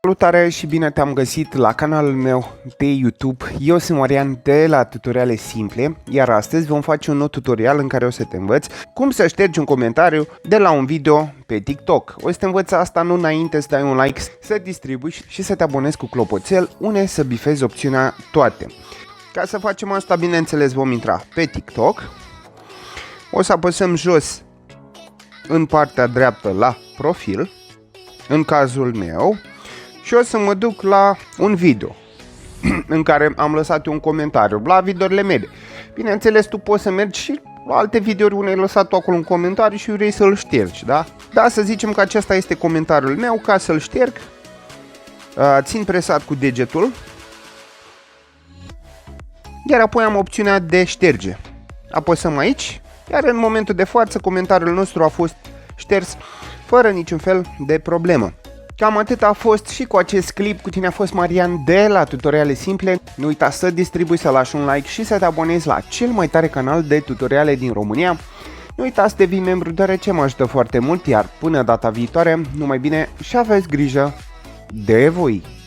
Salutare și bine te-am găsit la canalul meu de YouTube. Eu sunt Marian de la Tutoriale Simple, iar astăzi vom face un nou tutorial în care o să te învăț cum să ștergi un comentariu de la un video pe TikTok. O să te învăț asta nu înainte să dai un like, să distribui și să te abonezi cu clopoțel, unde să bifezi opțiunea toate. Ca să facem asta, bineînțeles, vom intra pe TikTok. O să apăsăm jos în partea dreaptă la profil, în cazul meu, și o să mă duc la un video în care am lăsat un comentariu la videourile mele. Bineînțeles, tu poți să mergi și la alte videouri unde ai lăsat tu acolo un comentariu și vrei să-l ștergi, da? Da, să zicem că acesta este comentariul meu. Ca să-l șterg, țin presat cu degetul, iar apoi am opțiunea de șterge. Apăsăm aici, iar în momentul de față comentariul nostru a fost șters fără niciun fel de problemă. Cam atât a fost și cu acest clip. Cu tine a fost Marian de la Tutoriale Simple. Nu uita să distribui, să lași un like și să te abonezi la cel mai tare canal de tutoriale din România. Nu uita să devii membru, deoarece mă ajută foarte mult, iar până data viitoare, numai bine și aveți grijă de voi!